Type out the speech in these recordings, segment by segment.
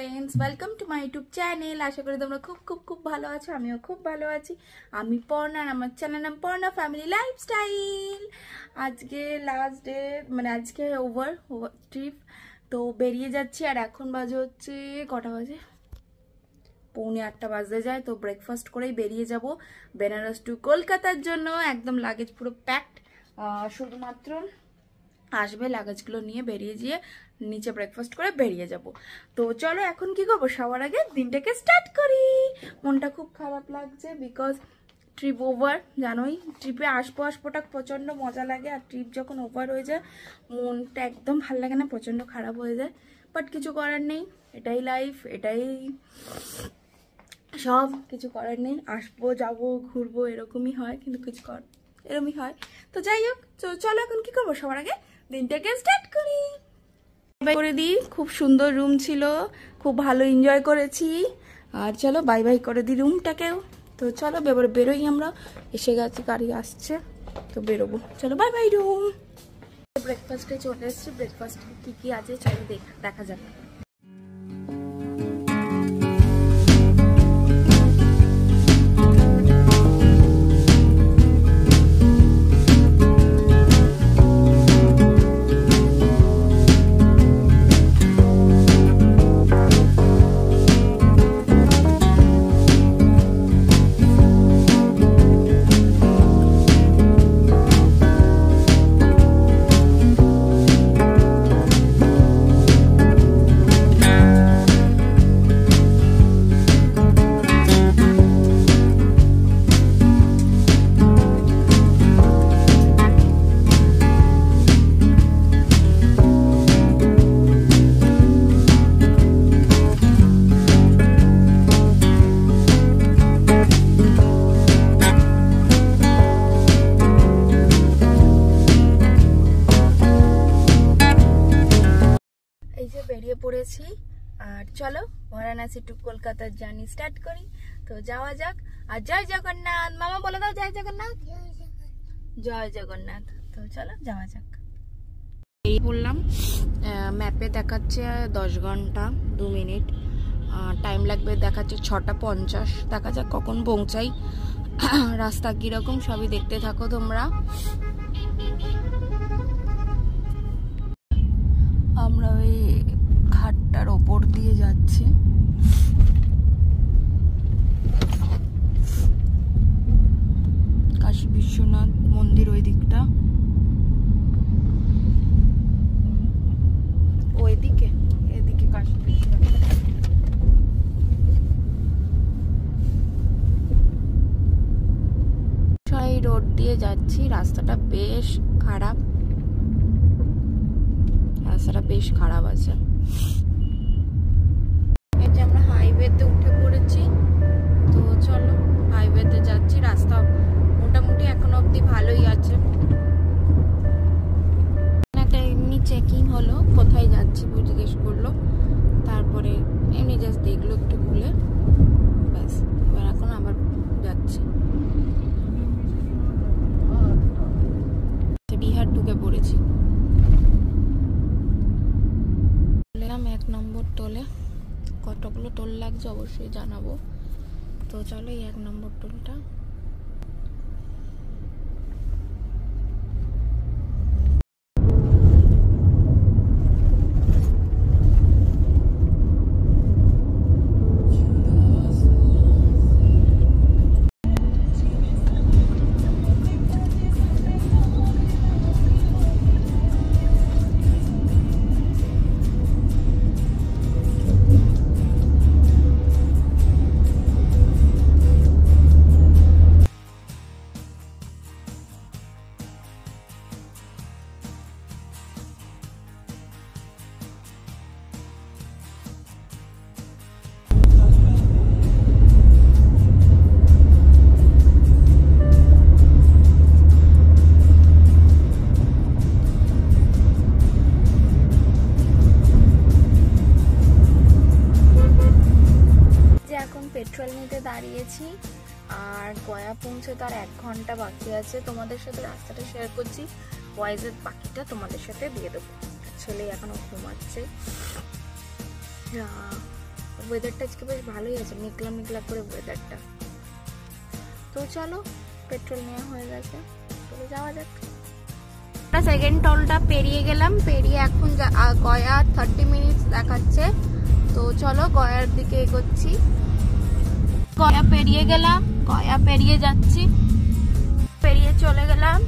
Friends welcome to my YouTube channel. आशा करी তোমরা খুব খুব খুব ভালো আছো, আমিও খুব ভালো আছি। আমি পর্ণা, আমার চ্যানেল নাম পর্ণা ফ্যামিলি লাইফস্টাইল। আজকে লাস্ট ডে, মানে আজকে ওভার ট্রিপ, তো বেরিয়ে যাচ্ছি। আর এখন বাজে হচ্ছে কটা বাজে, 7:45 বাজতে যায়। তো ব্রেকফাস্ট করেই বেরিয়ে যাব বেনারস টু কলকাতার জন্য। একদম লাগেজ পুরো প্যাকড, শুধুমাত্র আসবে লাগেজগুলো নিয়ে বেরিয়ে গিয়ে নিচে ব্রেকফাস্ট করে বেরিয়ে যাব। তো চলো এখন কি করবো, সবার আগে দিনটাকে স্টার্ট করি। মনটা খুব খারাপ লাগছে বিকজ ট্রিপ ওভার। জানোই ট্রিপে আসবোটা প্রচণ্ড মজা লাগে, আর ট্রিপ যখন ওভার হয়ে যায় মনটা একদম ভালো লাগে না, প্রচণ্ড খারাপ হয়ে যায়। বাট কিছু করার নেই, এটাই লাইফ, এটাই সব, কিছু করার নেই। আসবো যাবো ঘুরবো এরকমই হয়, কিন্তু কিছু এরকমই হয়। তো যাই হোক, চলো এখন কি করবো, সবার আগে দিনটাকে স্টার্ট করি। বাই করে দিই, খুব সুন্দর রুম ছিল, খুব ভালো এনজয় করেছি। আর চলো বাই বাই করে দিই রুমটাকেও। তো চলো বেরোই, আমরা এসে গেছি, গাড়ি আসছে, তো বেরোবো। চলো বাই বাই রুম। ব্রেকফাস্টে চলে এসেছি, ব্রেকফাস্ট কি কি আছে চলো দেখা যাক। বেরিয়ে পড়েছি, আর চলো বারাণসী টু কলকাতার জার্নি স্টার্ট করি। তো যাওয়া যাক। আর জয় জগন্নাথ, মামা বলে দাও জয় জগন্নাথ। জয় জগন্নাথ। তো চলো যাওয়া যাক। এই বললাম, ম্যাপে দেখাচ্ছে 10 ঘন্টা 2 মিনিট, টাইম লাগবে দেখাচ্ছে 6:50। দেখা যাক কখন পৌঁছাই, রাস্তা কিরকম সবই দেখতে থাকো তোমরা। আমরা ওই ঘাটটার ওপর দিয়ে যাচ্ছি। কাশী বিশ্বনাথ মন্দির ওই দিকটা, ওইদিকে, এদিকে কাশী বিশ্বনাথ। সেই রোড দিয়ে যাচ্ছি, রাস্তাটা বেশ খারাপ, রাস্তাটা বেশ খারাপ আছে। এই যে আমরা হাইওয়েতে উঠে পড়েছি, তো চলো হাইওয়েতে যাচ্ছি। রাস্তা মোটামুটি এখনো অব্দি ভালোই আছে। একটা এমনি চেকিং হলো, কোথায় যাচ্ছি জিজ্ঞেস করলো, তারপরে এমনি জাস্ট দেখলো একটু খুলে, ব্যাস। এবার এখন আবার যাচ্ছি। বিহার ঢুকে পড়েছি। 1 নম্বর টোলে, কতগুলো টোল লাগছে অবশ্যই জানাবো। তো চলো এই 1 নম্বর টোলটা। পেট্রোল নিতে দাঁড়িয়েছি, আর গয়া পৌঁছে তার 1 ঘন্টা বাকি আছে। তোমাদের সাথে রাস্তাটা শেয়ার করছি, ভয়েসের বাকিটা তোমাদের সাথে দিয়ে দেবো। ছেলে এখনো ঘুমাচ্ছে। ওয়েদারটা আজকে বেশ ভালোই আছে, মেঘলা মেঘলা করে ওয়েদারটা। তো চলো, পেট্রোল নেওয়া হয়ে গেছে, চলে যাওয়া যাক। সেকেন্ড টলটা পেরিয়ে গেলাম, পেরিয়ে এখন গয়া 30 মিনিটস দেখাচ্ছে। তো চলো গয়ার দিকে এগোচ্ছি। গয়া পেরিয়ে গেলাম, গয়া পেরিয়ে যাচ্ছি, পেরিয়ে চলে গেলাম।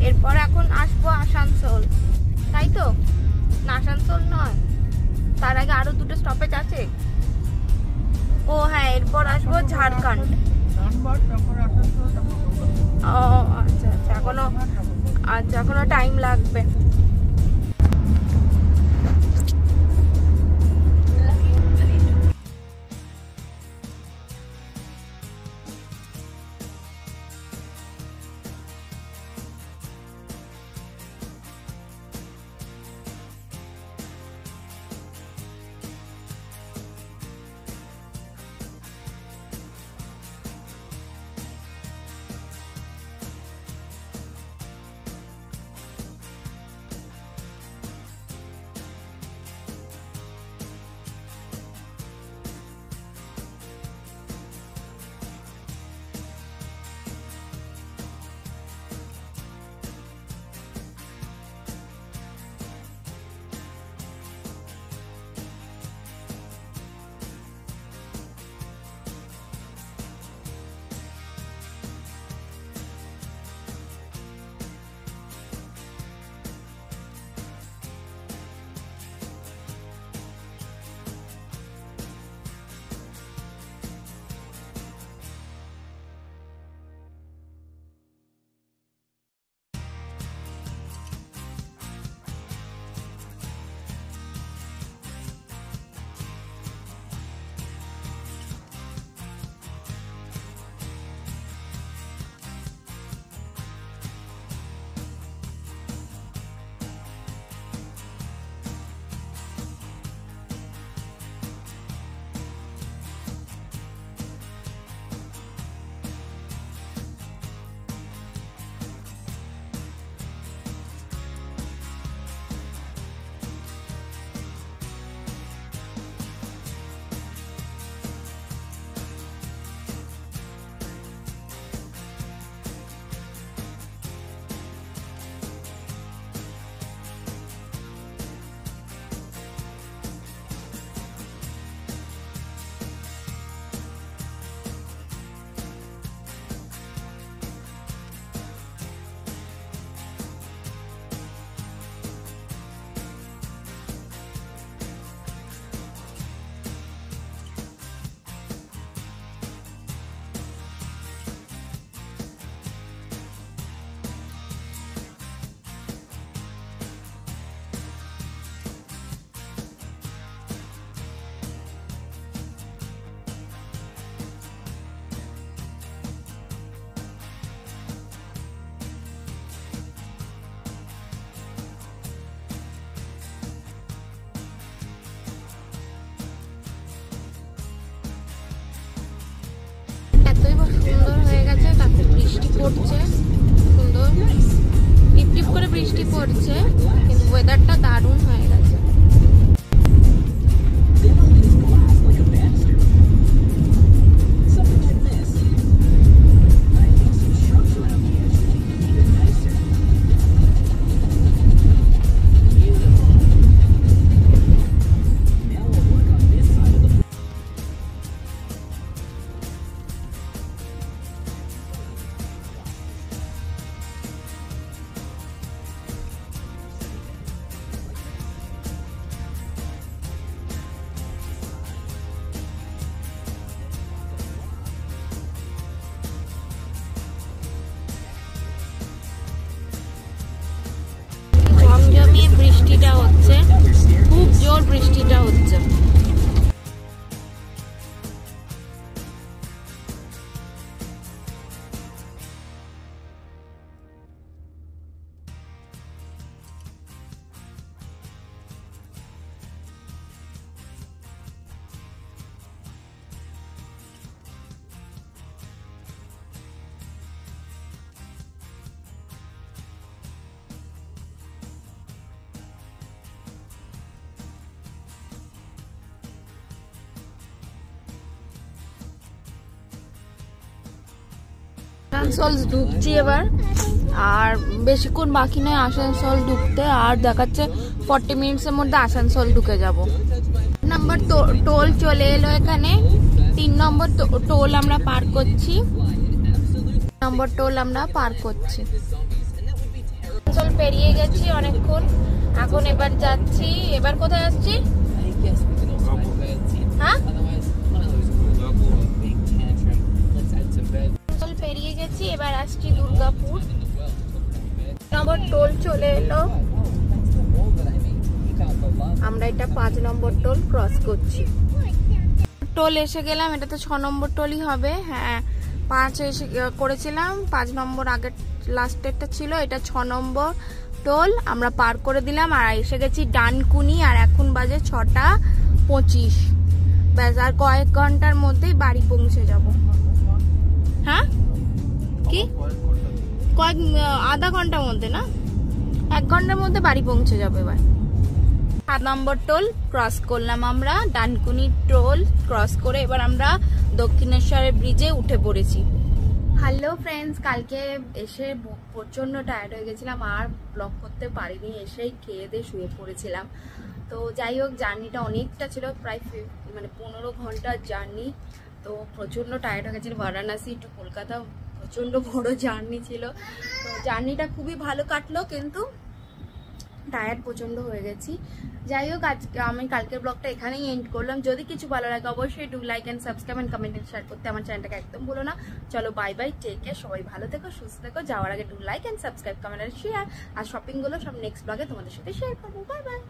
এরপর এখন আসবো আসানসোল, তাই তো? না, আসানসোল নয়, তার আগে আরো দুটো স্টপেজ আছে। ও হ্যাঁ, এরপর আসবো ঝাড়খণ্ড। ও আচ্ছা আচ্ছা, এখনো টাইম লাগবে। সুন্দর হয়ে গেছে, তাতে বৃষ্টি পড়ছে, সুন্দর টিপ টিপ করে বৃষ্টি পড়ছে, কিন্তু ওয়েদারটা দারুণ হয়ে গেছে। বৃষ্টিটা হচ্ছে, খুব জোর বৃষ্টিটা হচ্ছে। আসানসোল ঢুকছি এবার, আর বেশিক্ষণ বাকি নয় আসানসোল ঢুকতে, আর দেখাচ্ছে 40 মিনিটসের মধ্যে আসানসোল ঢুকে যাব। নম্বর টোল চলে এলো এখানে, 3 নম্বর টোল আমরা পার করছি, নম্বর টোল আমরা পার করছি। আসানসোল পেরিয়ে গেছি অনেকক্ষণ, এখন এবার যাচ্ছি, এবার কোথায় আসছি? হ্যাঁ, পেরিয়ে গেছি, এবার আসছি দুর্গাপুর। নম্বর টোল চলে এলো, আমরা এটা 5 নম্বর টোল ক্রস করছি। টোল এসে গেলাম, এটা তো 6 নম্বর টোলই হবে। হ্যাঁ, 5 এসে করেছিলাম, 5 নম্বর আগের লাস্টেরটা ছিল, এটা 6 নম্বর টোল আমরা পার করে দিলাম, আর এসে গেছি ডানকুনি, আর এখন বাজে 6টা 25। ব্যাস, আর কয়েক ঘন্টার মধ্যেই বাড়ি পৌঁছে যাব। হ্যাঁ, কি আধা ঘন্টার মধ্যে না, 1 ঘন্টার মধ্যে বাড়ি পৌঁছে যাবে। এবার 7 নম্বর টোল ক্রস করলাম আমরা, ডানকুনি টোল ক্রস করে এবার আমরা দক্ষিণেশ্বরের ব্রিজে উঠে পড়েছি। হ্যালো ফ্রেন্ডস, কালকে এসে প্রচন্ড টায়ার্ড হয়ে গেছিলাম, আর ব্লগ করতে পারিনি, এসেই খেয়ে দিয়ে শুয়ে পড়েছিলাম। তো যাই হোক, জার্নিটা অনেকটা ছিল, প্রায় 15 ঘন্টার জার্নি। তো প্রচন্ড টায়ার্ড হয়ে গেছিল, বারাণসী টু কলকাতা প্রচন্ড বড় জার্নি ছিল। তো জার্নিটা খুবই ভালো কাটলো, কিন্তু টায়ার্ড প্রচন্ড হয়ে গেছি। যাই হোক, আজকে আমি কালকের ব্লগটা এখানেই এন্ড করলাম। যদি কিছু ভালো লাগে অবশ্যই do like and subscribe and comment and share করতে আমার চ্যানেলটাকে একদম ভুলো না। চলো বাই বাই, টেক কেয়ার, সবাই ভালো থেকো, সুস্থ থেকো। যাওয়ার আগে do like and subscribe, comment and share, আর শপিংগুলো সব নেক্সট ব্লগে তোমাদের সাথে শেয়ার করবো। Bye by.